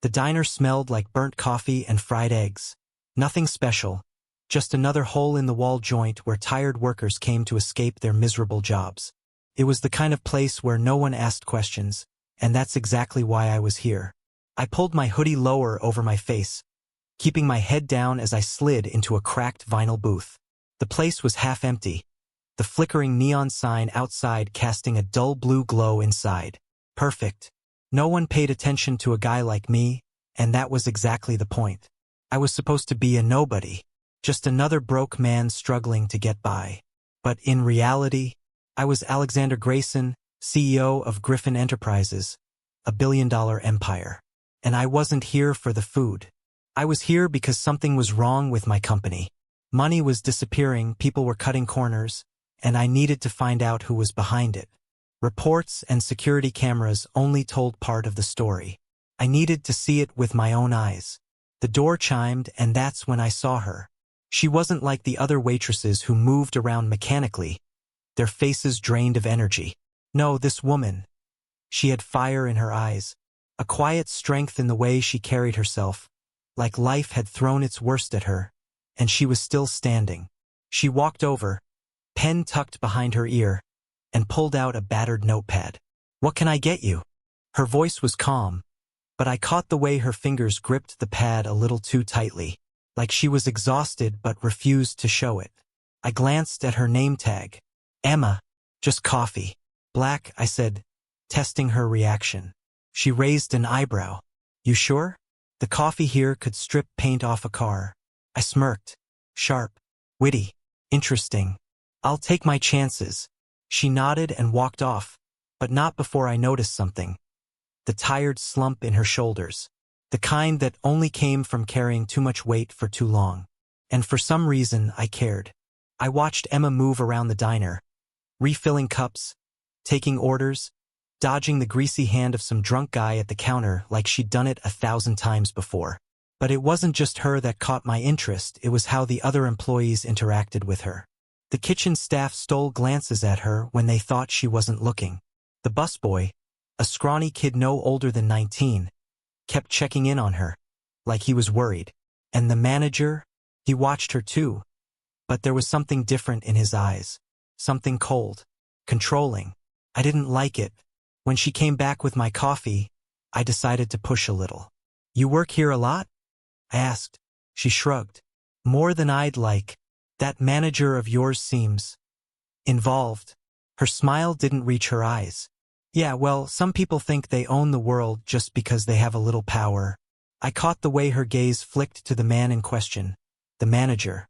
The diner smelled like burnt coffee and fried eggs. Nothing special, just another hole-in-the-wall joint where tired workers came to escape their miserable jobs. It was the kind of place where no one asked questions, and that's exactly why I was here. I pulled my hoodie lower over my face, keeping my head down as I slid into a cracked vinyl booth. The place was half empty, the flickering neon sign outside casting a dull blue glow inside. Perfect. No one paid attention to a guy like me, and that was exactly the point. I was supposed to be a nobody, just another broke man struggling to get by. But in reality, I was Alexander Grayson, CEO of Griffin Enterprises, a billion-dollar empire. And I wasn't here for the food. I was here because something was wrong with my company. Money was disappearing, people were cutting corners, and I needed to find out who was behind it. Reports and security cameras only told part of the story. I needed to see it with my own eyes. The door chimed, and that's when I saw her. She wasn't like the other waitresses who moved around mechanically, their faces drained of energy. No, this woman. She had fire in her eyes, a quiet strength in the way she carried herself, like life had thrown its worst at her, and she was still standing. She walked over, pen tucked behind her ear, and pulled out a battered notepad. "What can I get you?" Her voice was calm, but I caught the way her fingers gripped the pad a little too tightly, like she was exhausted but refused to show it. I glanced at her name tag. "Emma, just coffee." "Black," I said, testing her reaction. She raised an eyebrow. "You sure? The coffee here could strip paint off a car." I smirked. "Sharp, witty, interesting. I'll take my chances." She nodded and walked off, but not before I noticed something. The tired slump in her shoulders. The kind that only came from carrying too much weight for too long. And for some reason, I cared. I watched Emma move around the diner, refilling cups, taking orders, dodging the greasy hand of some drunk guy at the counter like she'd done it 1,000 times before. But it wasn't just her that caught my interest, it was how the other employees interacted with her. The kitchen staff stole glances at her when they thought she wasn't looking. The busboy, a scrawny kid no older than 19, kept checking in on her, like he was worried. And the manager, he watched her too, but there was something different in his eyes. Something cold, controlling. I didn't like it. When she came back with my coffee, I decided to push a little. "You work here a lot?" I asked. She shrugged. "More than I'd like. That manager of yours seems involved." Her smile didn't reach her eyes. "Yeah, well, some people think they own the world just because they have a little power." I caught the way her gaze flicked to the man in question, the manager.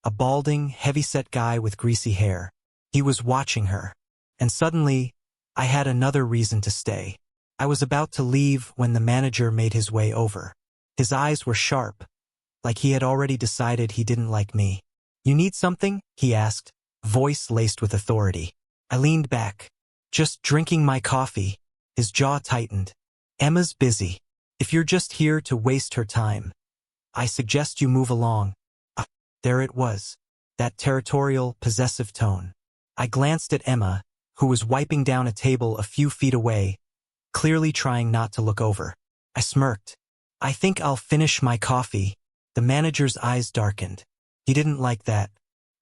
A balding, heavy-set guy with greasy hair. He was watching her. And suddenly, I had another reason to stay. I was about to leave when the manager made his way over. His eyes were sharp, like he had already decided he didn't like me. "You need something?" he asked, voice laced with authority. I leaned back. "Just drinking my coffee." His jaw tightened. "Emma's busy. If you're just here to waste her time, I suggest you move along." There it was, that territorial, possessive tone. I glanced at Emma, who was wiping down a table a few feet away, clearly trying not to look over. I smirked. "I think I'll finish my coffee." The manager's eyes darkened. He didn't like that,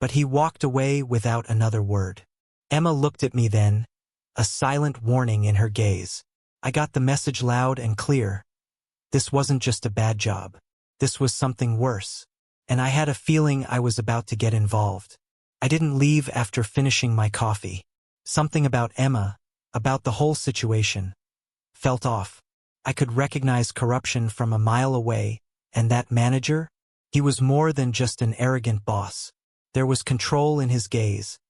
but he walked away without another word. Emma looked at me then, a silent warning in her gaze. I got the message loud and clear. This wasn't just a bad job. This was something worse. And I had a feeling I was about to get involved. I didn't leave after finishing my coffee. Something about Emma, about the whole situation, felt off. I could recognize corruption from a mile away, and that manager? He was more than just an arrogant boss. There was control in his gaze,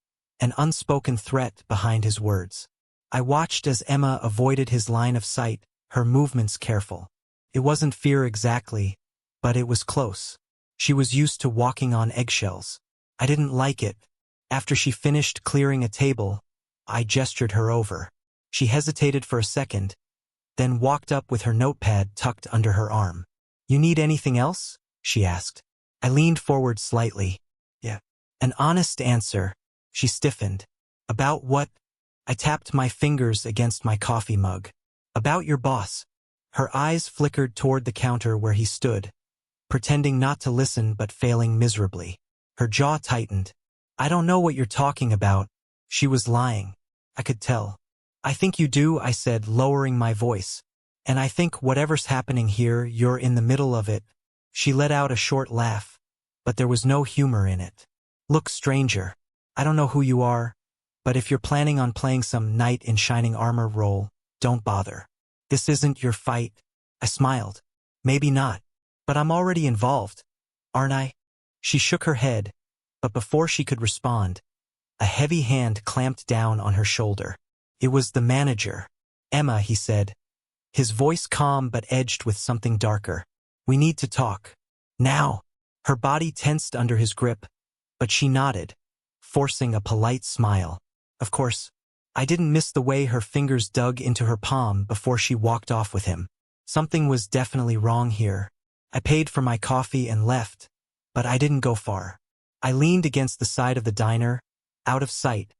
an unspoken threat behind his words. I watched as Emma avoided his line of sight, her movements careful. It wasn't fear exactly, but it was close. She was used to walking on eggshells. I didn't like it. After she finished clearing a table, I gestured her over. She hesitated for a second, then walked up with her notepad tucked under her arm. "You need anything else?" she asked. I leaned forward slightly. "Yeah." An honest answer. She stiffened. "About what?" I tapped my fingers against my coffee mug. "About your boss." Her eyes flickered toward the counter where he stood, pretending not to listen but failing miserably. Her jaw tightened. I don't know what you're talking about. She was lying. I could tell. I think you do, I said, lowering my voice. And I think whatever's happening here, you're in the middle of it. She let out a short laugh, but there was no humor in it. Look, stranger, I don't know who you are, but if you're planning on playing some knight in shining armor role, don't bother. This isn't your fight. I smiled. Maybe not, but I'm already involved, aren't I? She shook her head, but before she could respond, a heavy hand clamped down on her shoulder. It was the manager. Emma, he said, his voice calm but edged with something darker. We need to talk. Now. Her body tensed under his grip, but she nodded, forcing a polite smile. Of course, I didn't miss the way her fingers dug into her palm before she walked off with him. Something was definitely wrong here. I paid for my coffee and left, but I didn't go far. I leaned against the side of the diner, out of sight,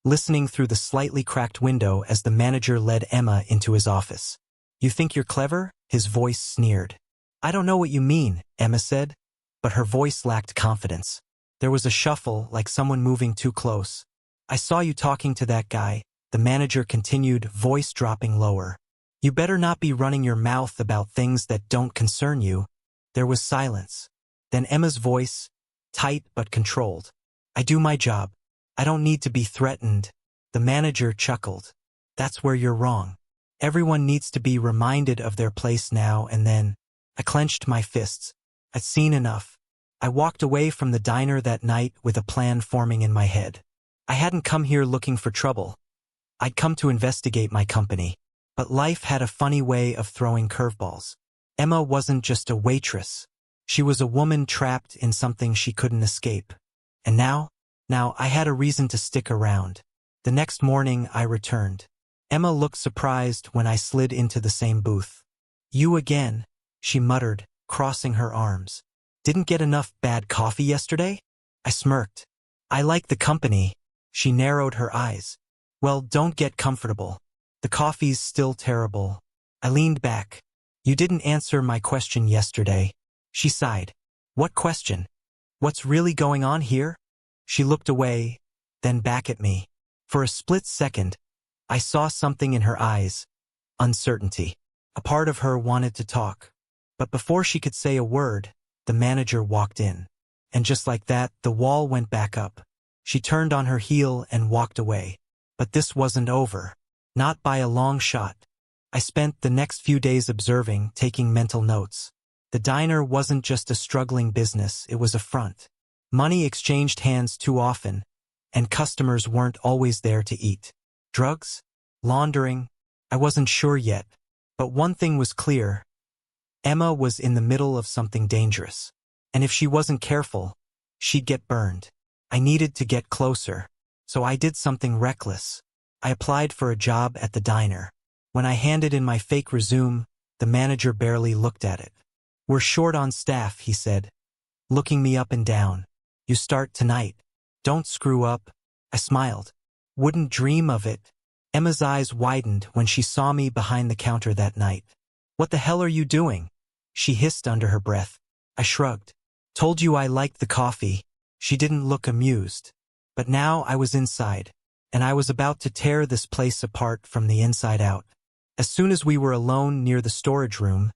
listening through the slightly cracked window as the manager led Emma into his office. You think you're clever? His voice sneered. I don't know what you mean, Emma said, but her voice lacked confidence. There was a shuffle, like someone moving too close. I saw you talking to that guy, the manager continued, voice dropping lower. You better not be running your mouth about things that don't concern you. There was silence. Then Emma's voice, tight but controlled. I do my job. I don't need to be threatened. The manager chuckled. That's where you're wrong. Everyone needs to be reminded of their place now and then. I clenched my fists. I'd seen enough. I walked away from the diner that night with a plan forming in my head. I hadn't come here looking for trouble. I'd come to investigate my company. But life had a funny way of throwing curveballs. Emma wasn't just a waitress. She was a woman trapped in something she couldn't escape. And now I had a reason to stick around. The next morning I returned. Emma looked surprised when I slid into the same booth. You again, she muttered, crossing her arms. Didn't get enough bad coffee yesterday? I smirked. I like the company. She narrowed her eyes. Well, don't get comfortable. The coffee's still terrible. I leaned back. You didn't answer my question yesterday. She sighed. What question? What's really going on here? She looked away, then back at me. For a split second, I saw something in her eyes. Uncertainty. A part of her wanted to talk. But before she could say a word, the manager walked in. And just like that, the wall went back up. She turned on her heel and walked away. But this wasn't over. Not by a long shot. I spent the next few days observing, taking mental notes. The diner wasn't just a struggling business, it was a front. Money exchanged hands too often, and customers weren't always there to eat. Drugs? Laundering? I wasn't sure yet. But one thing was clear. Emma was in the middle of something dangerous. And if she wasn't careful, she'd get burned. I needed to get closer. So I did something reckless. I applied for a job at the diner. When I handed in my fake resume, the manager barely looked at it. We're short on staff, he said, looking me up and down. You start tonight. Don't screw up. I smiled. Wouldn't dream of it. Emma's eyes widened when she saw me behind the counter that night. What the hell are you doing? She hissed under her breath. I shrugged. Told you I liked the coffee. She didn't look amused. But now I was inside, and I was about to tear this place apart from the inside out. As soon as we were alone near the storage room,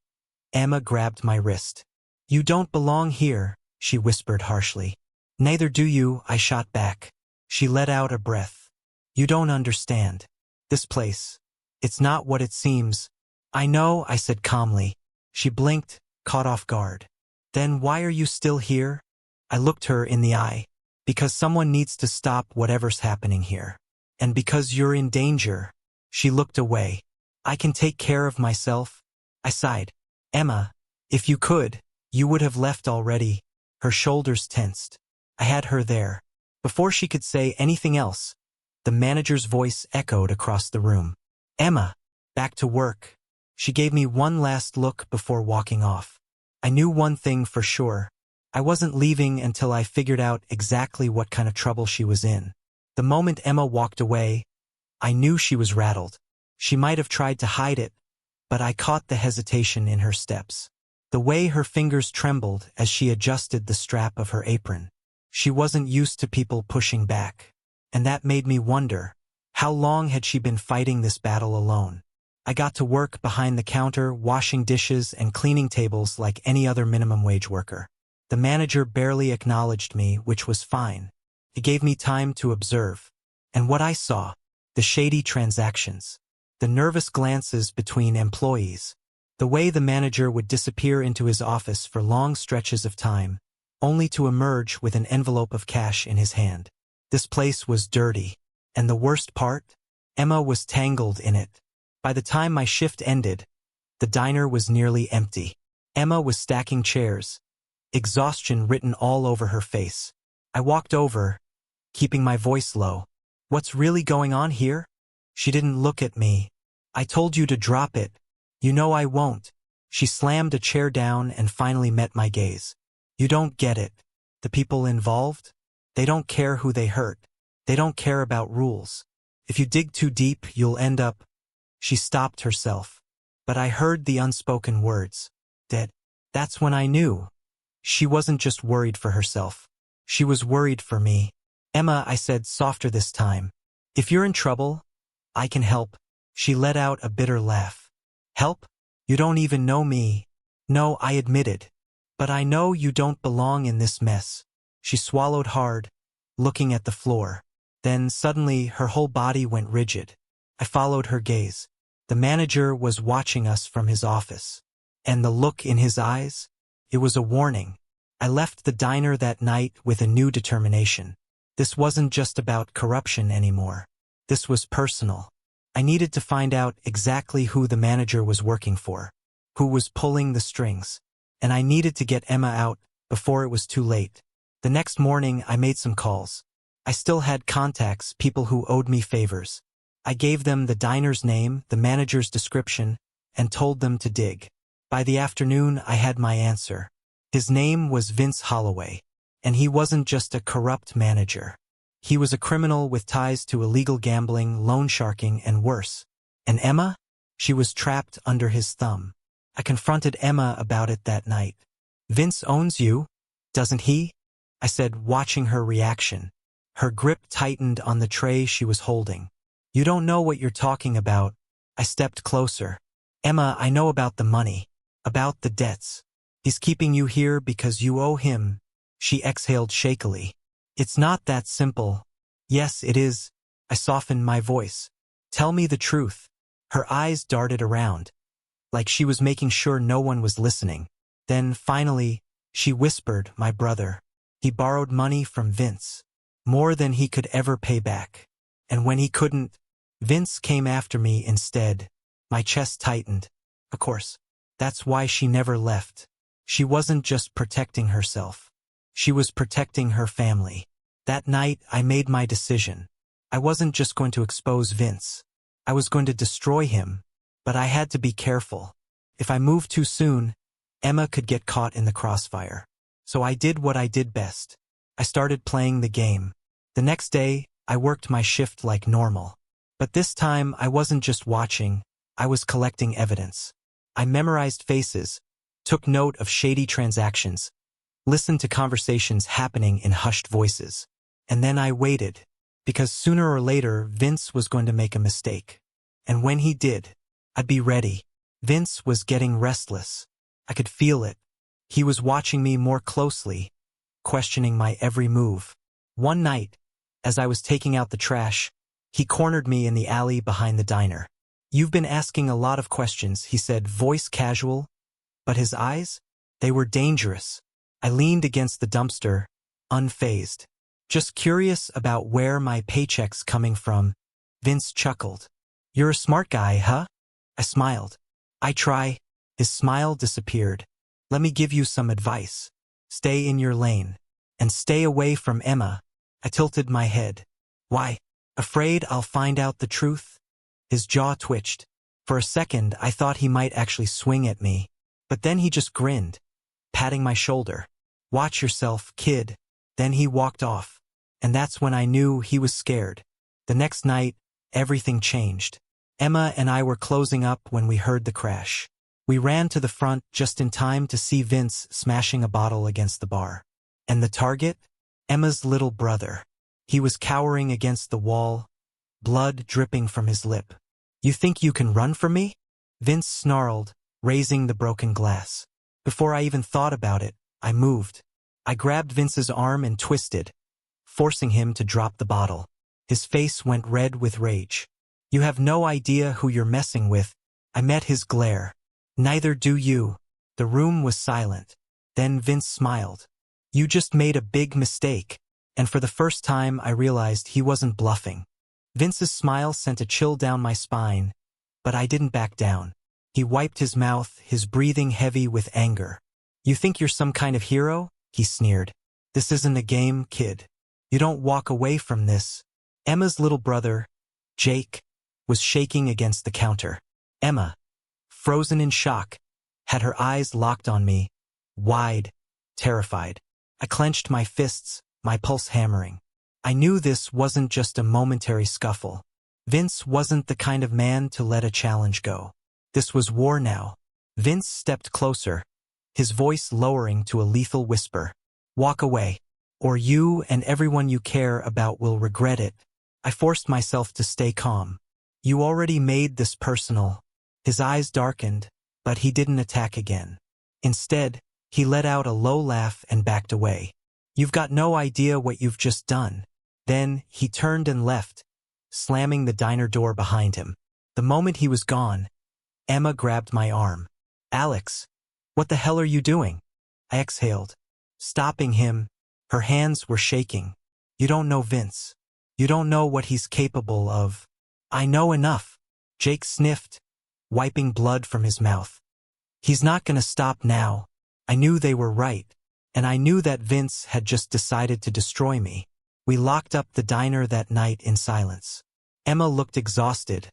Emma grabbed my wrist. You don't belong here, she whispered harshly. Neither do you, I shot back. She let out a breath. You don't understand. This place. It's not what it seems. I know, I said calmly. She blinked, caught off guard. Then why are you still here? I looked her in the eye. Because someone needs to stop whatever's happening here. And because you're in danger. She looked away. I can take care of myself. I sighed. Emma, if you could, you would have left already. Her shoulders tensed. I had her there. Before she could say anything else, the manager's voice echoed across the room. Emma, back to work. She gave me one last look before walking off. I knew one thing for sure. I wasn't leaving until I figured out exactly what kind of trouble she was in. The moment Emma walked away, I knew she was rattled. She might have tried to hide it, but I caught the hesitation in her steps. The way her fingers trembled as she adjusted the strap of her apron. She wasn't used to people pushing back. And that made me wonder, how long had she been fighting this battle alone? I got to work behind the counter, washing dishes and cleaning tables like any other minimum wage worker. The manager barely acknowledged me, which was fine. He gave me time to observe. And what I saw, the shady transactions, the nervous glances between employees, the way the manager would disappear into his office for long stretches of time, only to emerge with an envelope of cash in his hand. This place was dirty. And the worst part? Emma was tangled in it. By the time my shift ended, the diner was nearly empty. Emma was stacking chairs, exhaustion written all over her face. I walked over, keeping my voice low. "What's really going on here?" She didn't look at me. "I told you to drop it. You know I won't." She slammed a chair down and finally met my gaze. "You don't get it. The people involved? They don't care who they hurt. They don't care about rules. If you dig too deep, you'll end up—" She stopped herself. But I heard the unspoken words. That's when I knew. She wasn't just worried for herself. She was worried for me. "Emma," I said, softer this time, "if you're in trouble, I can help." She let out a bitter laugh. "Help? You don't even know me." "No," I admitted. "But I know you don't belong in this mess." She swallowed hard, looking at the floor. Then suddenly her whole body went rigid. I followed her gaze. The manager was watching us from his office. And the look in his eyes? It was a warning. I left the diner that night with a new determination. This wasn't just about corruption anymore. This was personal. I needed to find out exactly who the manager was working for, who was pulling the strings. And I needed to get Emma out before it was too late. The next morning I made some calls. I still had contacts, people who owed me favors. I gave them the diner's name, the manager's description, and told them to dig. By the afternoon, I had my answer. His name was Vince Holloway, and he wasn't just a corrupt manager. He was a criminal with ties to illegal gambling, loan sharking, and worse. And Emma? She was trapped under his thumb. I confronted Emma about it that night. "Vince owns you, doesn't he?" I said, watching her reaction. Her grip tightened on the tray she was holding. "You don't know what you're talking about." I stepped closer. "Emma, I know about the money, about the debts. He's keeping you here because you owe him." She exhaled shakily. "It's not that simple." "Yes, it is." I softened my voice. "Tell me the truth." Her eyes darted around, like she was making sure no one was listening. Then, finally, she whispered, "My brother. He borrowed money from Vince. More than he could ever pay back. And when he couldn't, Vince came after me instead." My chest tightened. Of course. That's why she never left. She wasn't just protecting herself. She was protecting her family. That night, I made my decision. I wasn't just going to expose Vince. I was going to destroy him. But I had to be careful. If I moved too soon, Emma could get caught in the crossfire. So I did what I did best. I started playing the game. The next day, I worked my shift like normal. But this time, I wasn't just watching, I was collecting evidence. I memorized faces, took note of shady transactions, listened to conversations happening in hushed voices. And then I waited, because sooner or later, Vince was going to make a mistake. And when he did, I'd be ready. Vince was getting restless. I could feel it. He was watching me more closely, questioning my every move. One night, as I was taking out the trash, he cornered me in the alley behind the diner. "You've been asking a lot of questions," he said, voice casual. But his eyes? They were dangerous. I leaned against the dumpster, unfazed. "Just curious about where my paycheck's coming from." Vince chuckled. "You're a smart guy, huh?" I smiled. "I try." His smile disappeared. "Let me give you some advice. Stay in your lane. And stay away from Emma." I tilted my head. "Why? Afraid I'll find out the truth?" His jaw twitched. For a second, I thought he might actually swing at me. But then he just grinned, patting my shoulder. "Watch yourself, kid." Then he walked off. And that's when I knew he was scared. The next night, everything changed. Emma and I were closing up when we heard the crash. We ran to the front just in time to see Vince smashing a bottle against the bar. And the target? Emma's little brother. He was cowering against the wall, blood dripping from his lip. "You think you can run from me?" Vince snarled, raising the broken glass. Before I even thought about it, I moved. I grabbed Vince's arm and twisted, forcing him to drop the bottle. His face went red with rage. "You have no idea who you're messing with." I met his glare. "Neither do you." The room was silent. Then Vince smiled. "You just made a big mistake." And for the first time I realized he wasn't bluffing. Vince's smile sent a chill down my spine, but I didn't back down. He wiped his mouth, his breathing heavy with anger. "You think you're some kind of hero?" he sneered. "This isn't a game, kid. You don't walk away from this." Emma's little brother, Jake, was shaking against the counter. Emma, frozen in shock, had her eyes locked on me, wide, terrified. I clenched my fists, my pulse hammering. I knew this wasn't just a momentary scuffle. Vince wasn't the kind of man to let a challenge go. This was war now. Vince stepped closer, his voice lowering to a lethal whisper. "Walk away, or you and everyone you care about will regret it." I forced myself to stay calm. "You already made this personal." His eyes darkened, but he didn't attack again. Instead, he let out a low laugh and backed away. "You've got no idea what you've just done." Then he turned and left, slamming the diner door behind him. The moment he was gone, Emma grabbed my arm. "Alex, what the hell are you doing?" I exhaled, stopping him. Her hands were shaking. "You don't know Vince. You don't know what he's capable of." "I know enough." Jake sniffed, wiping blood from his mouth. "He's not gonna stop now." I knew they were right, and I knew that Vince had just decided to destroy me. We locked up the diner that night in silence. Emma looked exhausted,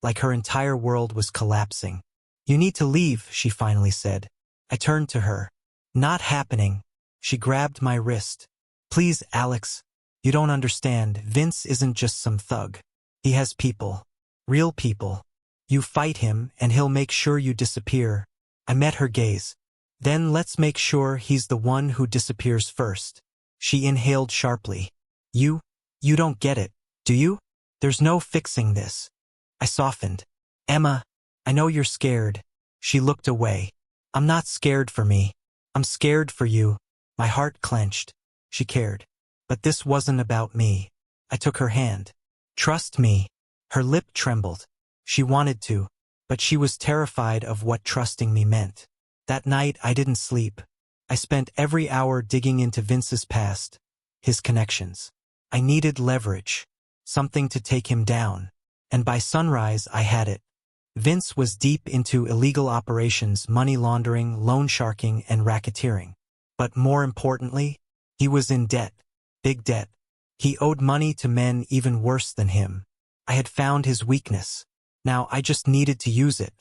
like her entire world was collapsing. "You need to leave," she finally said. I turned to her. "Not happening." She grabbed my wrist. "Please, Alex, you don't understand. Vince isn't just some thug. He has people. Real people. You fight him, and he'll make sure you disappear." I met her gaze. "Then let's make sure he's the one who disappears first." She inhaled sharply. You don't get it, do you? There's no fixing this." I softened. "Emma, I know you're scared." She looked away. "I'm not scared for me. I'm scared for you." My heart clenched. She cared. But this wasn't about me. I took her hand. "Trust me." Her lip trembled. She wanted to, but she was terrified of what trusting me meant. That night I didn't sleep. I spent every hour digging into Vince's past, his connections. I needed leverage, something to take him down. And by sunrise I had it. Vince was deep into illegal operations, money laundering, loan sharking, and racketeering. But more importantly, he was in debt. Big debt. He owed money to men even worse than him. I had found his weakness. Now I just needed to use it.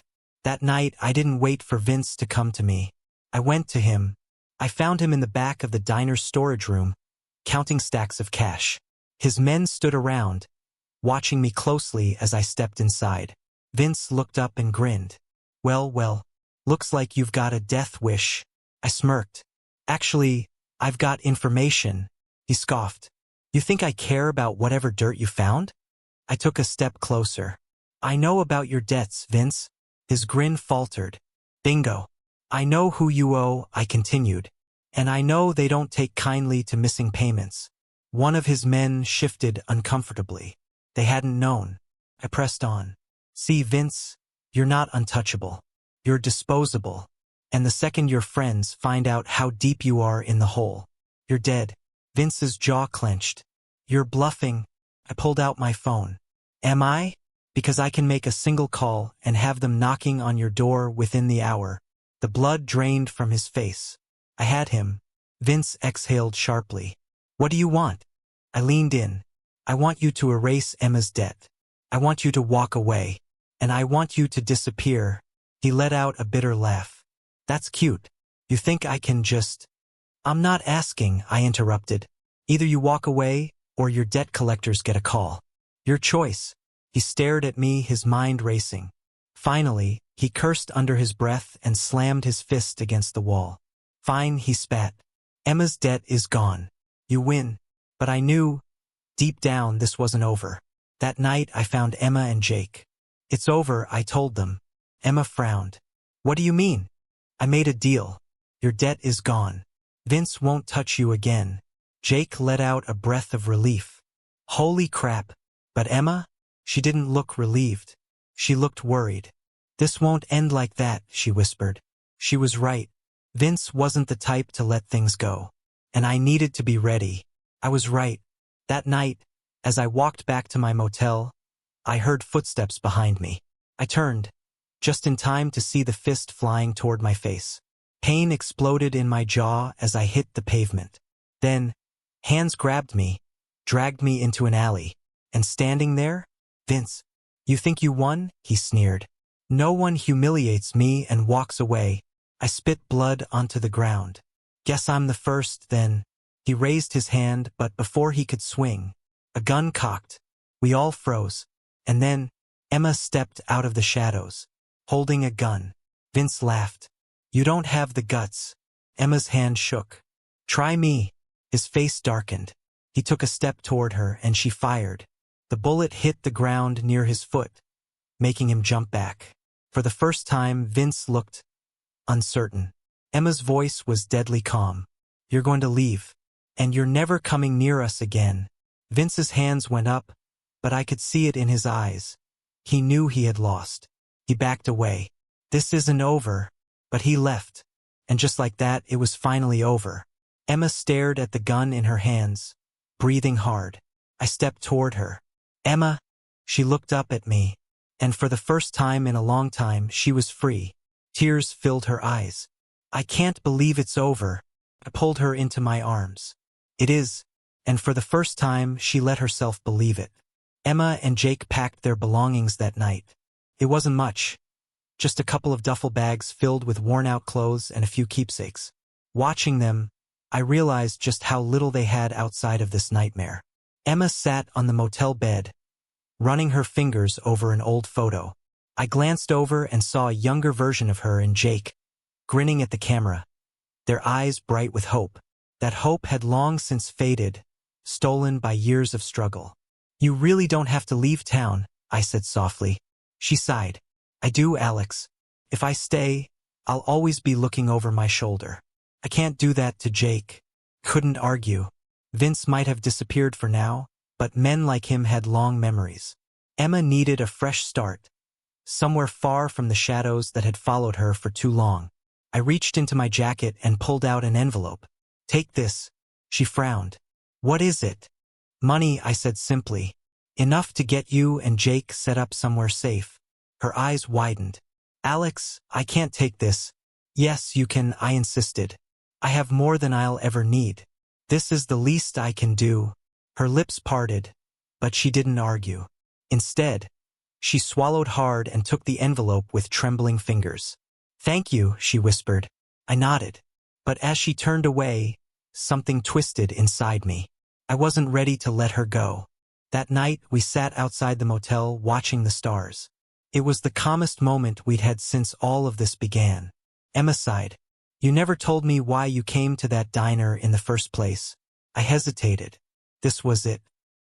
That night I didn't wait for Vince to come to me. I went to him. I found him in the back of the diner's storage room, counting stacks of cash. His men stood around, watching me closely as I stepped inside. Vince looked up and grinned. Well, looks like you've got a death wish." I smirked. "Actually, I've got information." He scoffed. "You think I care about whatever dirt you found?" I took a step closer. "I know about your debts, Vince." His grin faltered. "Bingo. I know who you owe," I continued. "And I know they don't take kindly to missing payments." One of his men shifted uncomfortably. They hadn't known. I pressed on. "See, Vince, you're not untouchable. You're disposable. And the second your friends find out how deep you are in the hole, you're dead." Vince's jaw clenched. "You're bluffing." I pulled out my phone. "Am I? Because I can make a single call and have them knocking on your door within the hour." The blood drained from his face. I had him. Vince exhaled sharply. "What do you want?" I leaned in. "I want you to erase Emma's debt. I want you to walk away. And I want you to disappear." He let out a bitter laugh. "That's cute. You think I can just—" "I'm not asking," I interrupted. "Either you walk away, or your debt collectors get a call. Your choice." He stared at me, his mind racing. Finally, he cursed under his breath and slammed his fist against the wall. Fine, he spat. Emma's debt is gone. You win. But I knew, deep down, this wasn't over. That night I found Emma and Jake. It's over, I told them. Emma frowned. What do you mean? I made a deal. Your debt is gone. Vince won't touch you again. Jake let out a breath of relief. Holy crap. But Emma? She didn't look relieved. She looked worried. This won't end like that, she whispered. She was right. Vince wasn't the type to let things go. And I needed to be ready. I was right. That night, as I walked back to my motel, I heard footsteps behind me. I turned, just in time to see the fist flying toward my face. Pain exploded in my jaw as I hit the pavement. Then, hands grabbed me, dragged me into an alley. And standing there, Vince. You think you won? He sneered. No one humiliates me and walks away. I spit blood onto the ground. Guess I'm the first, then. He raised his hand, but before he could swing, a gun cocked. We all froze. And then, Emma stepped out of the shadows, holding a gun. Vince laughed. You don't have the guts. Emma's hand shook. Try me. His face darkened. He took a step toward her, and she fired. The bullet hit the ground near his foot, making him jump back. For the first time, Vince looked uncertain. Emma's voice was deadly calm. You're going to leave, and you're never coming near us again. Vince's hands went up, but I could see it in his eyes. He knew he had lost. He backed away. This isn't over. But he left. And just like that, it was finally over. Emma stared at the gun in her hands, breathing hard. I stepped toward her. Emma, she looked up at me, and for the first time in a long time, she was free. Tears filled her eyes. I can't believe it's over. I pulled her into my arms. It is, and for the first time, she let herself believe it. Emma and Jake packed their belongings that night. It wasn't much. Just a couple of duffel bags filled with worn-out clothes and a few keepsakes. Watching them, I realized just how little they had outside of this nightmare. Emma sat on the motel bed, running her fingers over an old photo. I glanced over and saw a younger version of her and Jake, grinning at the camera, their eyes bright with hope. That hope had long since faded, stolen by years of struggle. You really don't have to leave town, I said softly. She sighed. I do, Alex. If I stay, I'll always be looking over my shoulder. I can't do that to Jake. Couldn't argue. Vince might have disappeared for now, but men like him had long memories. Emma needed a fresh start, somewhere far from the shadows that had followed her for too long. I reached into my jacket and pulled out an envelope. Take this. She frowned. What is it? Money, I said simply. Enough to get you and Jake set up somewhere safe. Her eyes widened. Alex, I can't take this. Yes, you can, I insisted. I have more than I'll ever need. This is the least I can do. Her lips parted, but she didn't argue. Instead, she swallowed hard and took the envelope with trembling fingers. Thank you, she whispered. I nodded. But as she turned away, something twisted inside me. I wasn't ready to let her go. That night, we sat outside the motel watching the stars. It was the calmest moment we'd had since all of this began. Emma sighed. You never told me why you came to that diner in the first place. I hesitated. This was it.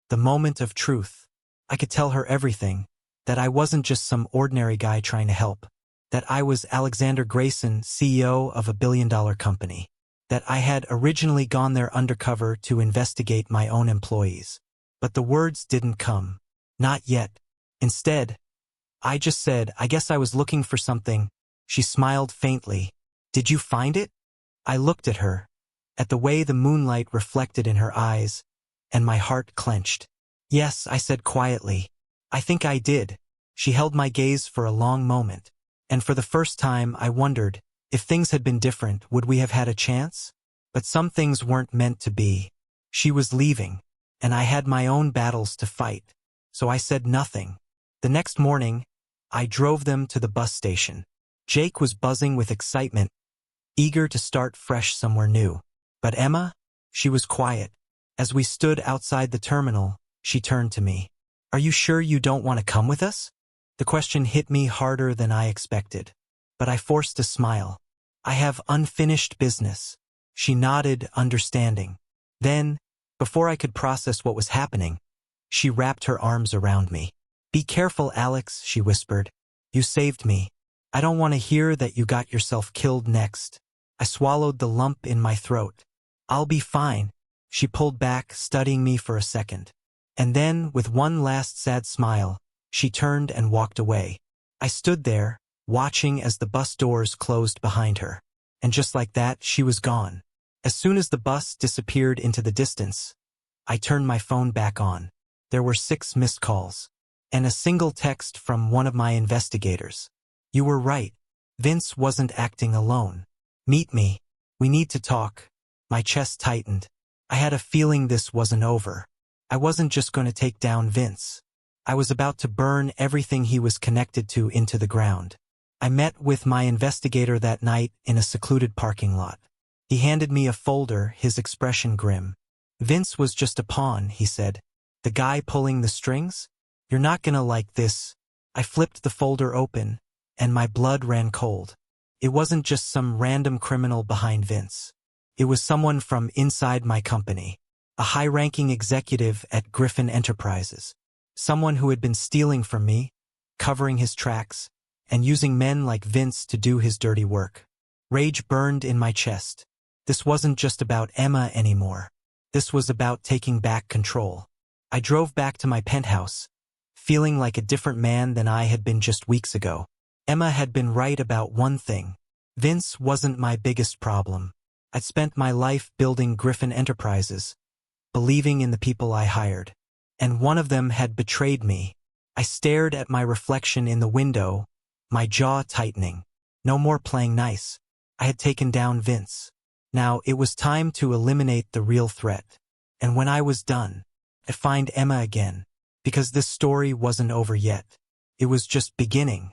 The moment of truth. I could tell her everything. That I wasn't just some ordinary guy trying to help. That I was Alexander Grayson, CEO of a billion-dollar company. That I had originally gone there undercover to investigate my own employees. But the words didn't come. Not yet. Instead, I just said, I guess I was looking for something. She smiled faintly. Did you find it? I looked at her, at the way the moonlight reflected in her eyes, and my heart clenched. Yes, I said quietly. I think I did. She held my gaze for a long moment, and for the first time I wondered, if things had been different, would we have had a chance? But some things weren't meant to be. She was leaving, and I had my own battles to fight, so I said nothing. The next morning, I drove them to the bus station. Jake was buzzing with excitement, eager to start fresh somewhere new. But Emma? She was quiet. As we stood outside the terminal, she turned to me. Are you sure you don't want to come with us? The question hit me harder than I expected, but I forced a smile. I have unfinished business. She nodded, understanding. Then, before I could process what was happening, she wrapped her arms around me. Be careful, Alex, she whispered. You saved me. I don't want to hear that you got yourself killed next. I swallowed the lump in my throat. I'll be fine. She pulled back, studying me for a second. And then, with one last sad smile, she turned and walked away. I stood there, watching as the bus doors closed behind her. And just like that, she was gone. As soon as the bus disappeared into the distance, I turned my phone back on. There were 6 missed calls. And a single text from one of my investigators. You were right. Vince wasn't acting alone. Meet me. We need to talk. My chest tightened. I had a feeling this wasn't over. I wasn't just going to take down Vince. I was about to burn everything he was connected to into the ground. I met with my investigator that night in a secluded parking lot. He handed me a folder, his expression grim. Vince was just a pawn, he said. The guy pulling the strings? You're not gonna like this. I flipped the folder open, and my blood ran cold. It wasn't just some random criminal behind Vince. It was someone from inside my company, a high-ranking executive at Griffin Enterprises, someone who had been stealing from me, covering his tracks, and using men like Vince to do his dirty work. Rage burned in my chest. This wasn't just about Emma anymore. This was about taking back control. I drove back to my penthouse, feeling like a different man than I had been just weeks ago. Emma had been right about one thing. Vince wasn't my biggest problem. I'd spent my life building Griffin Enterprises, believing in the people I hired. And one of them had betrayed me. I stared at my reflection in the window, my jaw tightening. No more playing nice. I had taken down Vince. Now it was time to eliminate the real threat. And when I was done, I'd find Emma again. Because this story wasn't over yet. It was just beginning.